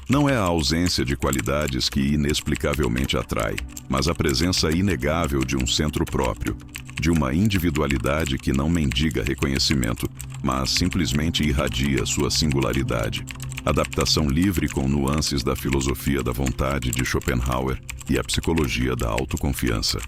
Não é a ausência de qualidades que inexplicavelmente atrai, mas a presença inegável de um centro próprio, de uma individualidade que não mendiga reconhecimento, mas simplesmente irradia sua singularidade. Adaptação livre com nuances da filosofia da vontade de Schopenhauer e a psicologia da autoconfiança.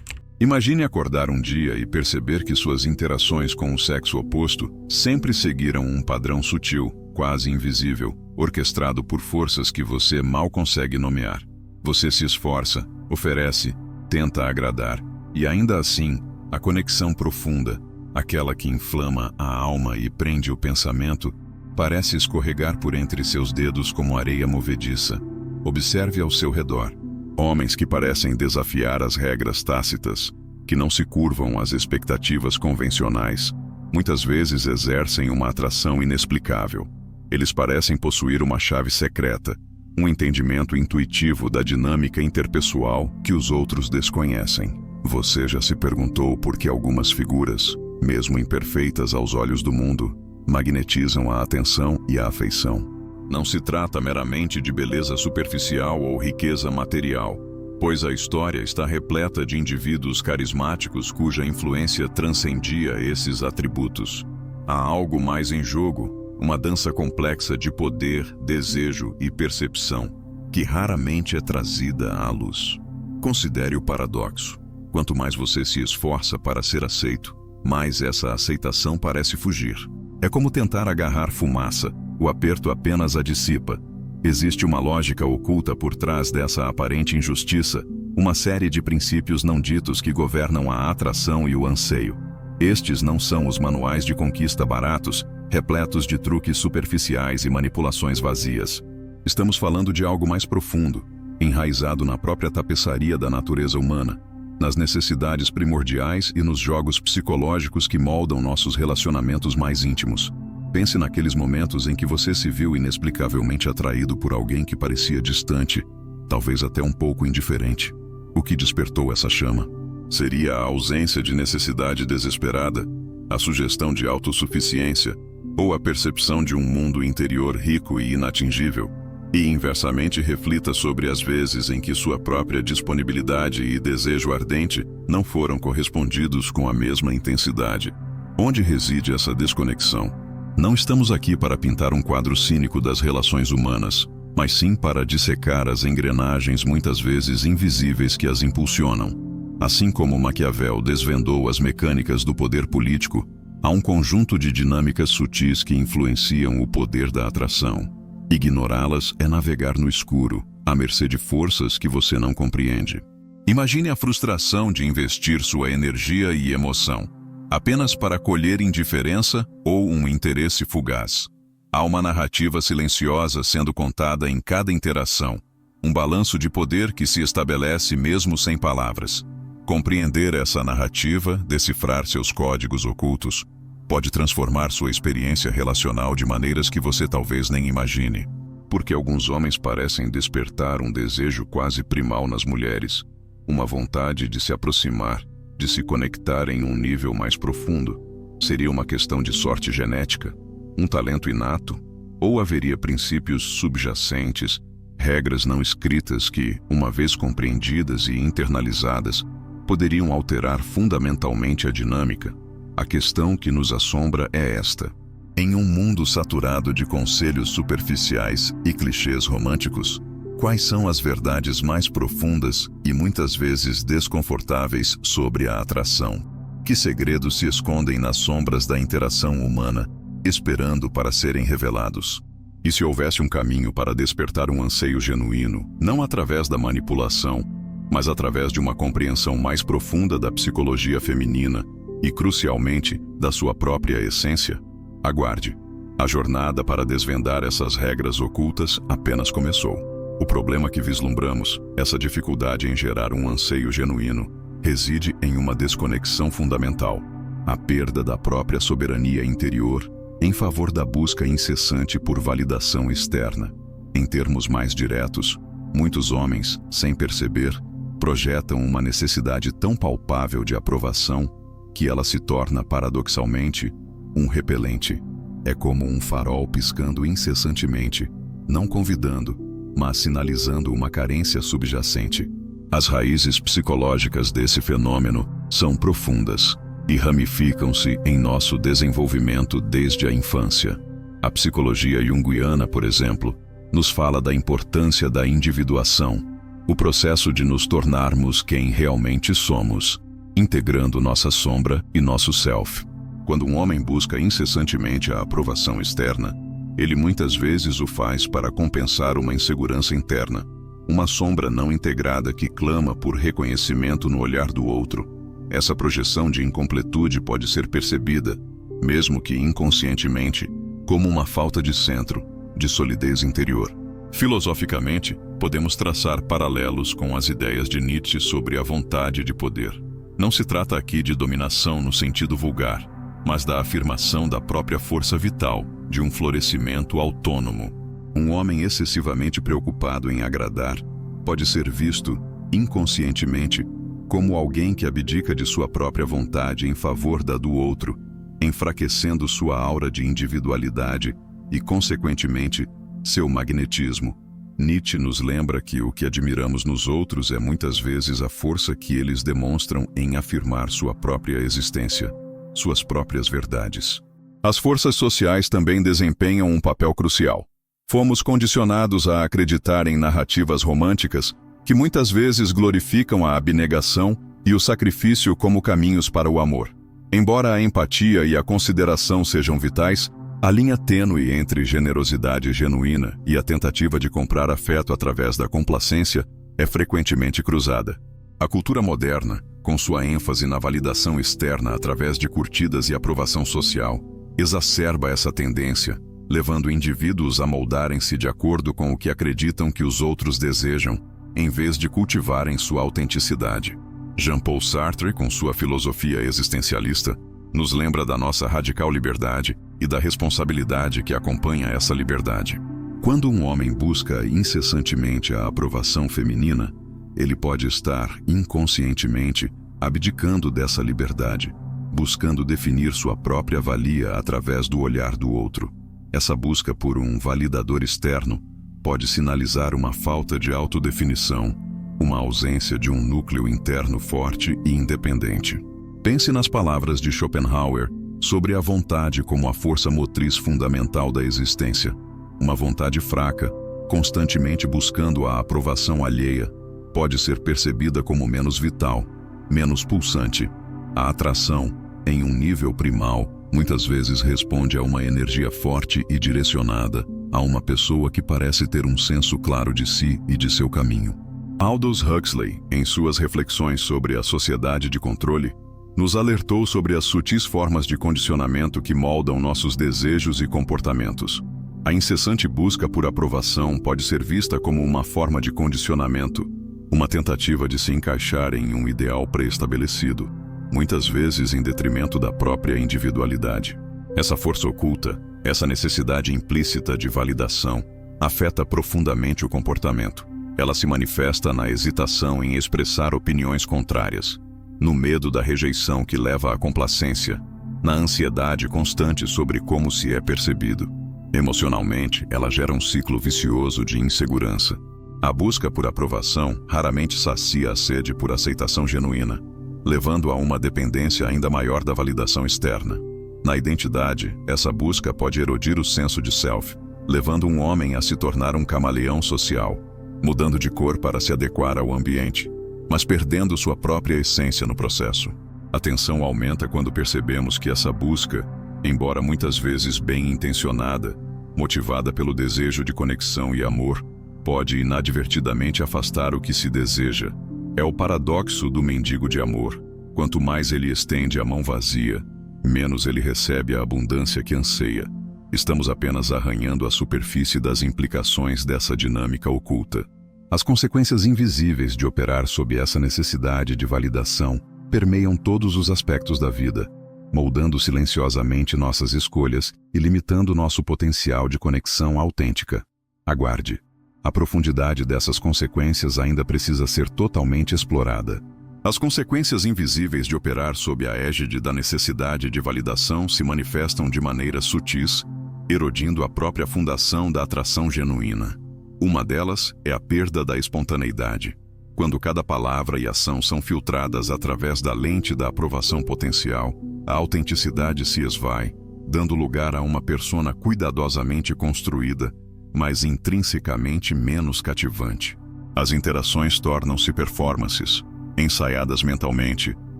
Imagine acordar um dia e perceber que suas interações com o sexo oposto sempre seguiram um padrão sutil, quase invisível, orquestrado por forças que você mal consegue nomear. Você se esforça, oferece, tenta agradar, e ainda assim, a conexão profunda, aquela que inflama a alma e prende o pensamento, parece escorregar por entre seus dedos como areia movediça. Observe ao seu redor. Homens que parecem desafiar as regras tácitas, que não se curvam às expectativas convencionais, muitas vezes exercem uma atração inexplicável. Eles parecem possuir uma chave secreta, um entendimento intuitivo da dinâmica interpessoal que os outros desconhecem. Você já se perguntou por que algumas figuras, mesmo imperfeitas aos olhos do mundo, magnetizam a atenção e a afeição? Não se trata meramente de beleza superficial ou riqueza material, pois a história está repleta de indivíduos carismáticos cuja influência transcendia esses atributos. Há algo mais em jogo, uma dança complexa de poder, desejo e percepção, que raramente é trazida à luz. Considere o paradoxo. Quanto mais você se esforça para ser aceito, mais essa aceitação parece fugir. É como tentar agarrar fumaça. O aperto apenas a dissipa. Existe uma lógica oculta por trás dessa aparente injustiça, uma série de princípios não ditos que governam a atração e o anseio. Estes não são os manuais de conquista baratos, repletos de truques superficiais e manipulações vazias. Estamos falando de algo mais profundo, enraizado na própria tapeçaria da natureza humana, nas necessidades primordiais e nos jogos psicológicos que moldam nossos relacionamentos mais íntimos. Pense naqueles momentos em que você se viu inexplicavelmente atraído por alguém que parecia distante, talvez até um pouco indiferente. O que despertou essa chama? Seria a ausência de necessidade desesperada, a sugestão de autossuficiência, ou a percepção de um mundo interior rico e inatingível? E inversamente reflita sobre as vezes em que sua própria disponibilidade e desejo ardente não foram correspondidos com a mesma intensidade. Onde reside essa desconexão? Não estamos aqui para pintar um quadro cínico das relações humanas, mas sim para dissecar as engrenagens muitas vezes invisíveis que as impulsionam. Assim como Maquiavel desvendou as mecânicas do poder político, há um conjunto de dinâmicas sutis que influenciam o poder da atração. Ignorá-las é navegar no escuro, à mercê de forças que você não compreende. Imagine a frustração de investir sua energia e emoção apenas para colher indiferença ou um interesse fugaz. Há uma narrativa silenciosa sendo contada em cada interação, um balanço de poder que se estabelece mesmo sem palavras. Compreender essa narrativa, decifrar seus códigos ocultos, pode transformar sua experiência relacional de maneiras que você talvez nem imagine. Porque alguns homens parecem despertar um desejo quase primal nas mulheres, uma vontade de se aproximar, de se conectar em um nível mais profundo. Seria uma questão de sorte genética, um talento inato, ou haveria princípios subjacentes, regras não escritas que, uma vez compreendidas e internalizadas, poderiam alterar fundamentalmente a dinâmica? A questão que nos assombra é esta. Em um mundo saturado de conselhos superficiais e clichês românticos, quais são as verdades mais profundas e muitas vezes desconfortáveis sobre a atração? Que segredos se escondem nas sombras da interação humana, esperando para serem revelados? E se houvesse um caminho para despertar um anseio genuíno, não através da manipulação, mas através de uma compreensão mais profunda da psicologia feminina e, crucialmente, da sua própria essência? Aguarde. A jornada para desvendar essas regras ocultas apenas começou. O problema que vislumbramos, essa dificuldade em gerar um anseio genuíno, reside em uma desconexão fundamental, a perda da própria soberania interior em favor da busca incessante por validação externa. Em termos mais diretos, muitos homens, sem perceber, projetam uma necessidade tão palpável de aprovação que ela se torna, paradoxalmente, um repelente. É como um farol piscando incessantemente, não convidando, mas sinalizando uma carência subjacente. As raízes psicológicas desse fenômeno são profundas e ramificam-se em nosso desenvolvimento desde a infância. A psicologia junguiana, por exemplo, nos fala da importância da individuação, o processo de nos tornarmos quem realmente somos, integrando nossa sombra e nosso self. Quando um homem busca incessantemente a aprovação externa, ele muitas vezes o faz para compensar uma insegurança interna, uma sombra não integrada que clama por reconhecimento no olhar do outro. Essa projeção de incompletude pode ser percebida, mesmo que inconscientemente, como uma falta de centro, de solidez interior. Filosoficamente, podemos traçar paralelos com as ideias de Nietzsche sobre a vontade de poder. Não se trata aqui de dominação no sentido vulgar, mas da afirmação da própria força vital, de um florescimento autônomo. Um homem excessivamente preocupado em agradar pode ser visto, inconscientemente, como alguém que abdica de sua própria vontade em favor da do outro, enfraquecendo sua aura de individualidade e, consequentemente, seu magnetismo. Nietzsche nos lembra que o que admiramos nos outros é muitas vezes a força que eles demonstram em afirmar sua própria existência, suas próprias verdades. As forças sociais também desempenham um papel crucial. Fomos condicionados a acreditar em narrativas românticas que muitas vezes glorificam a abnegação e o sacrifício como caminhos para o amor. Embora a empatia e a consideração sejam vitais, a linha tênue entre generosidade genuína e a tentativa de comprar afeto através da complacência é frequentemente cruzada. A cultura moderna, com sua ênfase na validação externa através de curtidas e aprovação social, exacerba essa tendência, levando indivíduos a moldarem-se de acordo com o que acreditam que os outros desejam, em vez de cultivarem sua autenticidade. Jean-Paul Sartre, com sua filosofia existencialista, nos lembra da nossa radical liberdade e da responsabilidade que acompanha essa liberdade. Quando um homem busca incessantemente a aprovação feminina, ele pode estar, inconscientemente, abdicando dessa liberdade, buscando definir sua própria valia através do olhar do outro. Essa busca por um validador externo pode sinalizar uma falta de autodefinição, uma ausência de um núcleo interno forte e independente. Pense nas palavras de Schopenhauer sobre a vontade como a força motriz fundamental da existência. Uma vontade fraca, constantemente buscando a aprovação alheia, pode ser percebida como menos vital, menos pulsante. A atração, em um nível primal, muitas vezes responde a uma energia forte e direcionada, a uma pessoa que parece ter um senso claro de si e de seu caminho. Aldous Huxley, em suas reflexões sobre a sociedade de controle, nos alertou sobre as sutis formas de condicionamento que moldam nossos desejos e comportamentos. A incessante busca por aprovação pode ser vista como uma forma de condicionamento, uma tentativa de se encaixar em um ideal pré-estabelecido, muitas vezes em detrimento da própria individualidade. Essa força oculta, essa necessidade implícita de validação, afeta profundamente o comportamento. Ela se manifesta na hesitação em expressar opiniões contrárias, no medo da rejeição que leva à complacência, na ansiedade constante sobre como se é percebido. Emocionalmente, ela gera um ciclo vicioso de insegurança. A busca por aprovação raramente sacia a sede por aceitação genuína, levando a uma dependência ainda maior da validação externa. Na identidade, essa busca pode erodir o senso de self, levando um homem a se tornar um camaleão social, mudando de cor para se adequar ao ambiente, mas perdendo sua própria essência no processo. A tensão aumenta quando percebemos que essa busca, embora muitas vezes bem intencionada, motivada pelo desejo de conexão e amor, pode inadvertidamente afastar o que se deseja. É o paradoxo do mendigo de amor. Quanto mais ele estende a mão vazia, menos ele recebe a abundância que anseia. Estamos apenas arranhando a superfície das implicações dessa dinâmica oculta. As consequências invisíveis de operar sob essa necessidade de validação permeiam todos os aspectos da vida, moldando silenciosamente nossas escolhas e limitando nosso potencial de conexão autêntica. Aguarde. A profundidade dessas consequências ainda precisa ser totalmente explorada. As consequências invisíveis de operar sob a égide da necessidade de validação se manifestam de maneiras sutis, erodindo a própria fundação da atração genuína. Uma delas é a perda da espontaneidade. Quando cada palavra e ação são filtradas através da lente da aprovação potencial, a autenticidade se esvai, dando lugar a uma persona cuidadosamente construída, mas intrinsecamente menos cativante. As interações tornam-se performances, ensaiadas mentalmente,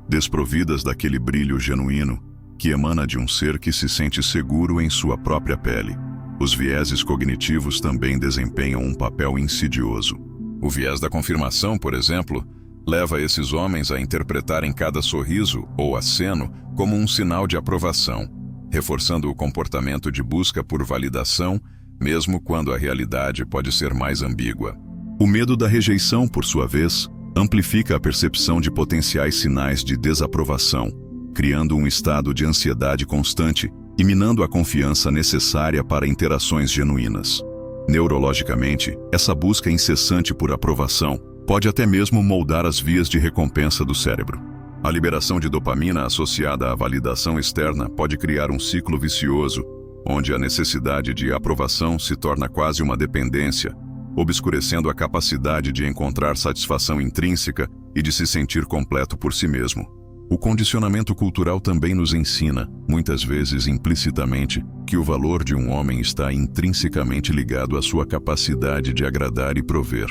desprovidas daquele brilho genuíno que emana de um ser que se sente seguro em sua própria pele. Os vieses cognitivos também desempenham um papel insidioso. O viés da confirmação, por exemplo, leva esses homens a interpretarem cada sorriso ou aceno como um sinal de aprovação, reforçando o comportamento de busca por validação, mesmo quando a realidade pode ser mais ambígua. O medo da rejeição, por sua vez, amplifica a percepção de potenciais sinais de desaprovação, criando um estado de ansiedade constante e minando a confiança necessária para interações genuínas. Neurologicamente, essa busca incessante por aprovação pode até mesmo moldar as vias de recompensa do cérebro. A liberação de dopamina associada à validação externa pode criar um ciclo vicioso, onde a necessidade de aprovação se torna quase uma dependência, obscurecendo a capacidade de encontrar satisfação intrínseca e de se sentir completo por si mesmo. O condicionamento cultural também nos ensina, muitas vezes implicitamente, que o valor de um homem está intrinsecamente ligado à sua capacidade de agradar e prover.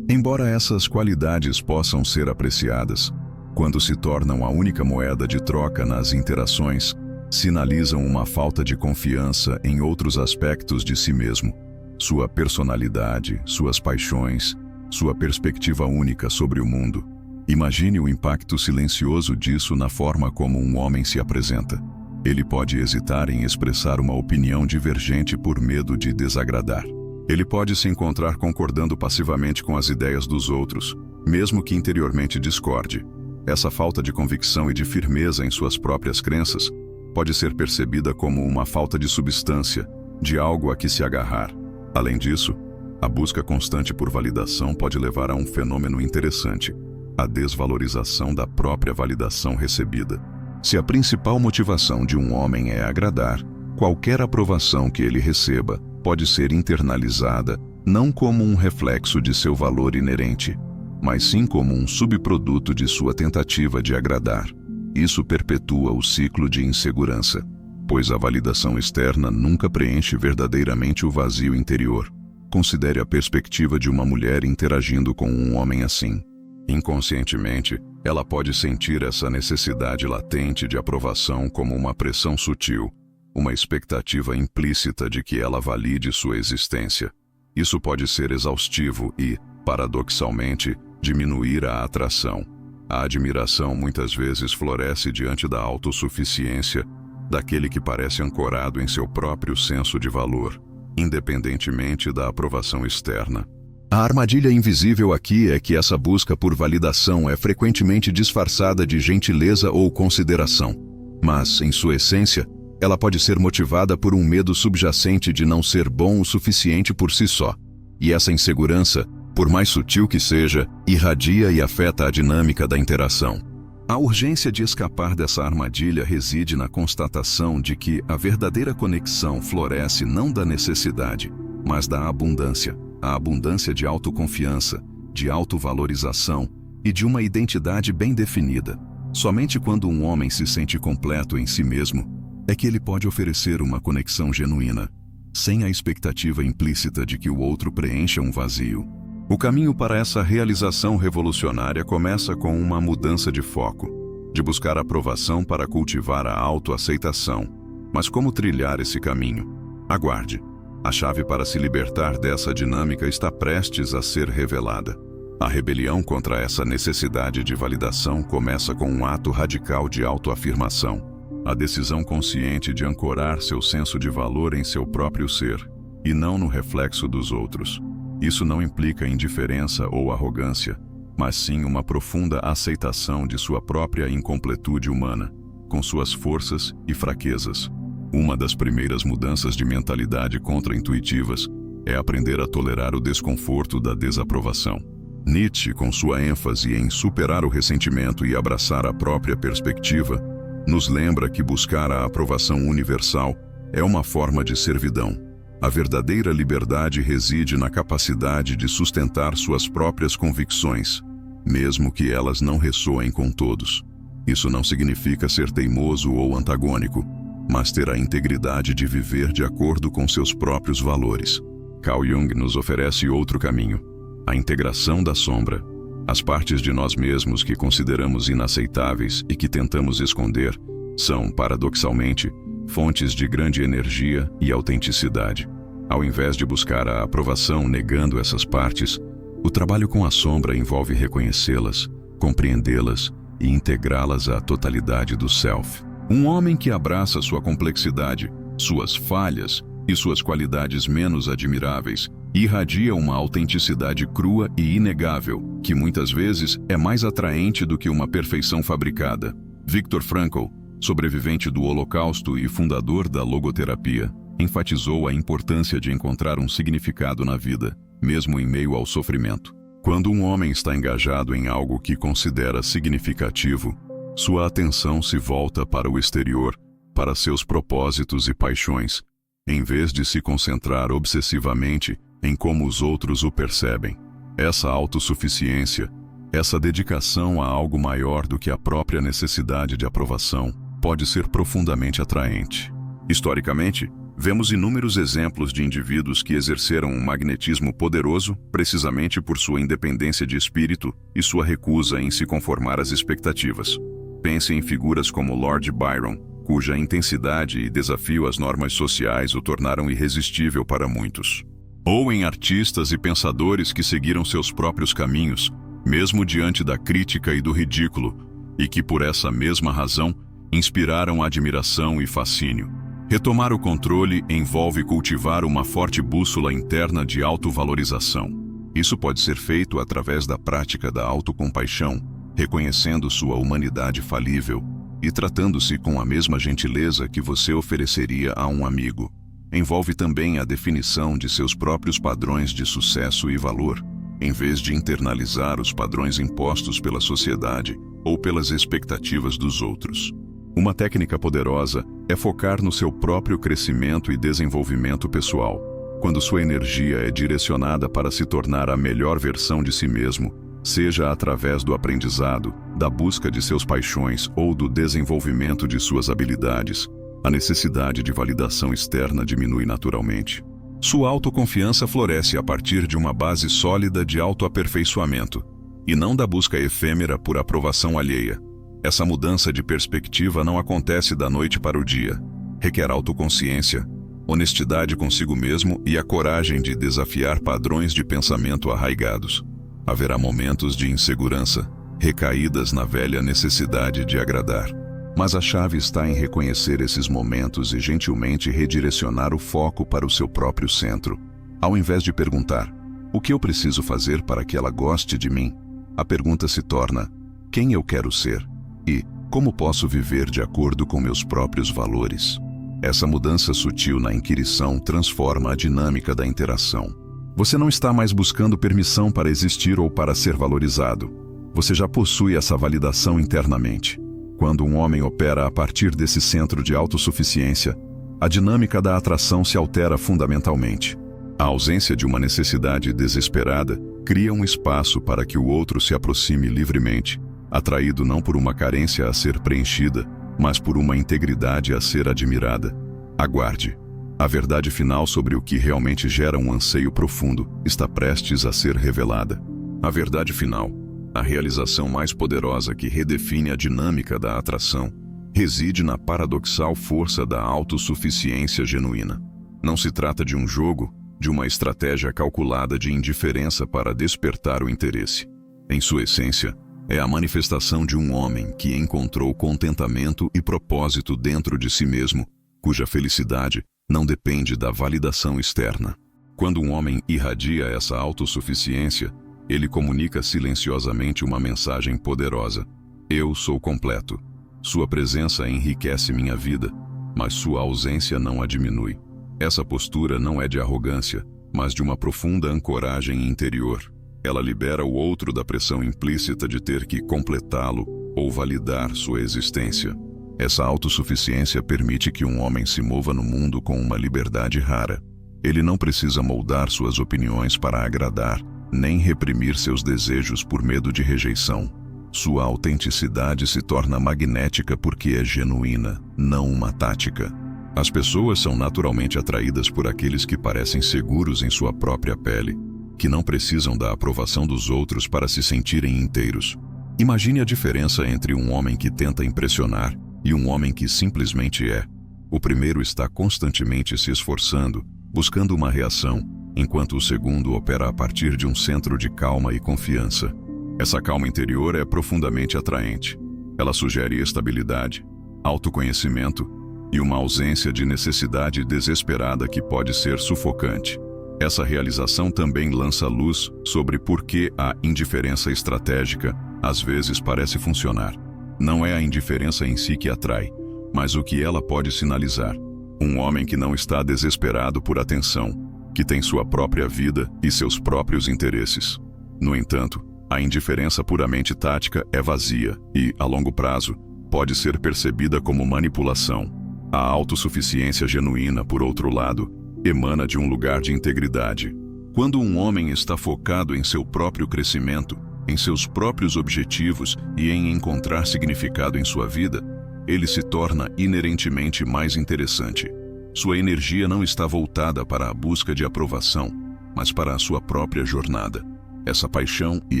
Embora essas qualidades possam ser apreciadas, quando se tornam a única moeda de troca nas interações, sinalizam uma falta de confiança em outros aspectos de si mesmo, sua personalidade, suas paixões, sua perspectiva única sobre o mundo. Imagine o impacto silencioso disso na forma como um homem se apresenta. Ele pode hesitar em expressar uma opinião divergente por medo de desagradar. Ele pode se encontrar concordando passivamente com as ideias dos outros, mesmo que interiormente discorde. Essa falta de convicção e de firmeza em suas próprias crenças pode ser percebida como uma falta de substância, de algo a que se agarrar. Além disso, a busca constante por validação pode levar a um fenômeno interessante: a desvalorização da própria validação recebida. Se a principal motivação de um homem é agradar, qualquer aprovação que ele receba pode ser internalizada não como um reflexo de seu valor inerente, mas sim como um subproduto de sua tentativa de agradar. Isso perpetua o ciclo de insegurança, pois a validação externa nunca preenche verdadeiramente o vazio interior. Considere a perspectiva de uma mulher interagindo com um homem assim. Inconscientemente, ela pode sentir essa necessidade latente de aprovação como uma pressão sutil, uma expectativa implícita de que ela valide sua existência. Isso pode ser exaustivo e, paradoxalmente, diminuir a atração. A admiração muitas vezes floresce diante da autossuficiência daquele que parece ancorado em seu próprio senso de valor, independentemente da aprovação externa. A armadilha invisível aqui é que essa busca por validação é frequentemente disfarçada de gentileza ou consideração. Mas, em sua essência, ela pode ser motivada por um medo subjacente de não ser bom o suficiente por si só. E essa insegurança, por mais sutil que seja, irradia e afeta a dinâmica da interação. A urgência de escapar dessa armadilha reside na constatação de que a verdadeira conexão floresce não da necessidade, mas da abundância. A abundância de autoconfiança, de autovalorização e de uma identidade bem definida. Somente quando um homem se sente completo em si mesmo, é que ele pode oferecer uma conexão genuína, sem a expectativa implícita de que o outro preencha um vazio. O caminho para essa realização revolucionária começa com uma mudança de foco, de buscar aprovação para cultivar a autoaceitação. Mas como trilhar esse caminho? Aguarde. A chave para se libertar dessa dinâmica está prestes a ser revelada. A rebelião contra essa necessidade de validação começa com um ato radical de autoafirmação, a decisão consciente de ancorar seu senso de valor em seu próprio ser, e não no reflexo dos outros. Isso não implica indiferença ou arrogância, mas sim uma profunda aceitação de sua própria incompletude humana, com suas forças e fraquezas. Uma das primeiras mudanças de mentalidade contra-intuitivas é aprender a tolerar o desconforto da desaprovação. Nietzsche, com sua ênfase em superar o ressentimento e abraçar a própria perspectiva, nos lembra que buscar a aprovação universal é uma forma de servidão. A verdadeira liberdade reside na capacidade de sustentar suas próprias convicções, mesmo que elas não ressoem com todos. Isso não significa ser teimoso ou antagônico, mas ter a integridade de viver de acordo com seus próprios valores. Carl Jung nos oferece outro caminho: a integração da sombra. As partes de nós mesmos que consideramos inaceitáveis e que tentamos esconder são, paradoxalmente, fontes de grande energia e autenticidade. Ao invés de buscar a aprovação negando essas partes, o trabalho com a sombra envolve reconhecê-las, compreendê-las e integrá-las à totalidade do self. Um homem que abraça sua complexidade, suas falhas e suas qualidades menos admiráveis irradia uma autenticidade crua e inegável, que muitas vezes é mais atraente do que uma perfeição fabricada. Viktor Frankl, sobrevivente do Holocausto e fundador da logoterapia, enfatizou a importância de encontrar um significado na vida, mesmo em meio ao sofrimento. Quando um homem está engajado em algo que considera significativo, sua atenção se volta para o exterior, para seus propósitos e paixões, em vez de se concentrar obsessivamente em como os outros o percebem. Essa autossuficiência, essa dedicação a algo maior do que a própria necessidade de aprovação, pode ser profundamente atraente. Historicamente, vemos inúmeros exemplos de indivíduos que exerceram um magnetismo poderoso precisamente por sua independência de espírito e sua recusa em se conformar às expectativas. Pense em figuras como Lord Byron, cuja intensidade e desafio às normas sociais o tornaram irresistível para muitos. Ou em artistas e pensadores que seguiram seus próprios caminhos, mesmo diante da crítica e do ridículo, e que por essa mesma razão inspiraram admiração e fascínio. Retomar o controle envolve cultivar uma forte bússola interna de autovalorização. Isso pode ser feito através da prática da autocompaixão, reconhecendo sua humanidade falível e tratando-se com a mesma gentileza que você ofereceria a um amigo. Envolve também a definição de seus próprios padrões de sucesso e valor, em vez de internalizar os padrões impostos pela sociedade ou pelas expectativas dos outros. Uma técnica poderosa é focar no seu próprio crescimento e desenvolvimento pessoal. Quando sua energia é direcionada para se tornar a melhor versão de si mesmo, seja através do aprendizado, da busca de seus paixões ou do desenvolvimento de suas habilidades, a necessidade de validação externa diminui naturalmente. Sua autoconfiança floresce a partir de uma base sólida de autoaperfeiçoamento, e não da busca efêmera por aprovação alheia. Essa mudança de perspectiva não acontece da noite para o dia. Requer autoconsciência, honestidade consigo mesmo e a coragem de desafiar padrões de pensamento arraigados. Haverá momentos de insegurança, recaídas na velha necessidade de agradar. Mas a chave está em reconhecer esses momentos e gentilmente redirecionar o foco para o seu próprio centro. Ao invés de perguntar, o que eu preciso fazer para que ela goste de mim? A pergunta se torna, quem eu quero ser? E como posso viver de acordo com meus próprios valores? Essa mudança sutil na inquirição transforma a dinâmica da interação. Você não está mais buscando permissão para existir ou para ser valorizado. Você já possui essa validação internamente. Quando um homem opera a partir desse centro de autossuficiência, a dinâmica da atração se altera fundamentalmente. A ausência de uma necessidade desesperada cria um espaço para que o outro se aproxime livremente, atraído não por uma carência a ser preenchida, mas por uma integridade a ser admirada. Aguarde. A verdade final sobre o que realmente gera um anseio profundo está prestes a ser revelada. A verdade final, a realização mais poderosa que redefine a dinâmica da atração, reside na paradoxal força da autossuficiência genuína. Não se trata de um jogo, de uma estratégia calculada de indiferença para despertar o interesse. Em sua essência, é a manifestação de um homem que encontrou contentamento e propósito dentro de si mesmo, cuja felicidade não depende da validação externa. Quando um homem irradia essa autossuficiência, ele comunica silenciosamente uma mensagem poderosa. Eu sou completo. Sua presença enriquece minha vida, mas sua ausência não a diminui. Essa postura não é de arrogância, mas de uma profunda ancoragem interior. Ela libera o outro da pressão implícita de ter que completá-lo ou validar sua existência. Essa autossuficiência permite que um homem se mova no mundo com uma liberdade rara. Ele não precisa moldar suas opiniões para agradar, nem reprimir seus desejos por medo de rejeição. Sua autenticidade se torna magnética porque é genuína, não uma tática. As pessoas são naturalmente atraídas por aqueles que parecem seguros em sua própria pele, que não precisam da aprovação dos outros para se sentirem inteiros. Imagine a diferença entre um homem que tenta impressionar e um homem que simplesmente é. O primeiro está constantemente se esforçando, buscando uma reação, enquanto o segundo opera a partir de um centro de calma e confiança. Essa calma interior é profundamente atraente. Ela sugere estabilidade, autoconhecimento e uma ausência de necessidade desesperada que pode ser sufocante. Essa realização também lança luz sobre por que a indiferença estratégica às vezes parece funcionar. Não é a indiferença em si que atrai, mas o que ela pode sinalizar. Um homem que não está desesperado por atenção, que tem sua própria vida e seus próprios interesses. No entanto, a indiferença puramente tática é vazia e, a longo prazo, pode ser percebida como manipulação. A autossuficiência genuína, por outro lado, emana de um lugar de integridade. Quando um homem está focado em seu próprio crescimento, em seus próprios objetivos e em encontrar significado em sua vida, ele se torna inerentemente mais interessante. Sua energia não está voltada para a busca de aprovação, mas para a sua própria jornada. Essa paixão e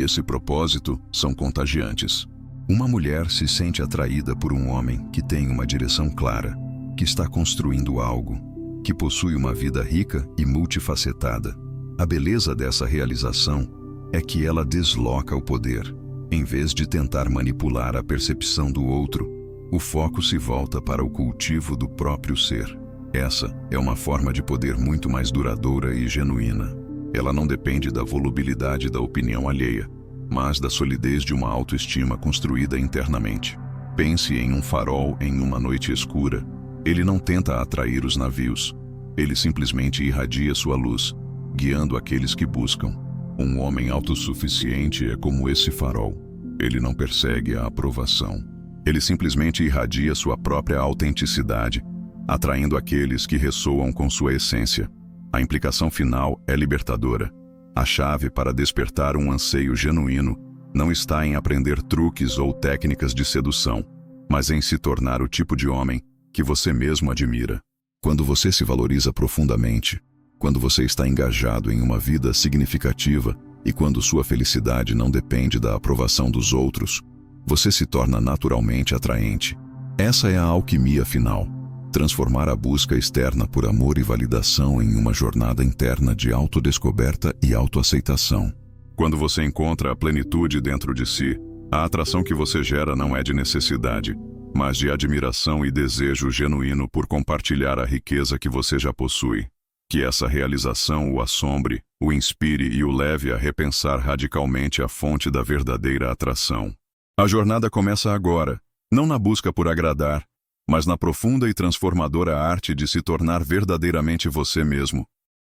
esse propósito são contagiantes. Uma mulher se sente atraída por um homem que tem uma direção clara, que está construindo algo, que possui uma vida rica e multifacetada. A beleza dessa realização é que ela desloca o poder. Em vez de tentar manipular a percepção do outro, o foco se volta para o cultivo do próprio ser. Essa é uma forma de poder muito mais duradoura e genuína. Ela não depende da volubilidade da opinião alheia, mas da solidez de uma autoestima construída internamente. Pense em um farol em uma noite escura. Ele não tenta atrair os navios. Ele simplesmente irradia sua luz, guiando aqueles que buscam. Um homem autossuficiente é como esse farol. Ele não persegue a aprovação. Ele simplesmente irradia sua própria autenticidade, atraindo aqueles que ressoam com sua essência. A implicação final é libertadora. A chave para despertar um anseio genuíno não está em aprender truques ou técnicas de sedução, mas em se tornar o tipo de homem que você mesmo admira. Quando você se valoriza profundamente, quando você está engajado em uma vida significativa e quando sua felicidade não depende da aprovação dos outros, você se torna naturalmente atraente. Essa é a alquimia final. Transformar a busca externa por amor e validação em uma jornada interna de autodescoberta e autoaceitação. Quando você encontra a plenitude dentro de si, a atração que você gera não é de necessidade, mas de admiração e desejo genuíno por compartilhar a riqueza que você já possui. Que essa realização o assombre, o inspire e o leve a repensar radicalmente a fonte da verdadeira atração. A jornada começa agora, não na busca por agradar, mas na profunda e transformadora arte de se tornar verdadeiramente você mesmo.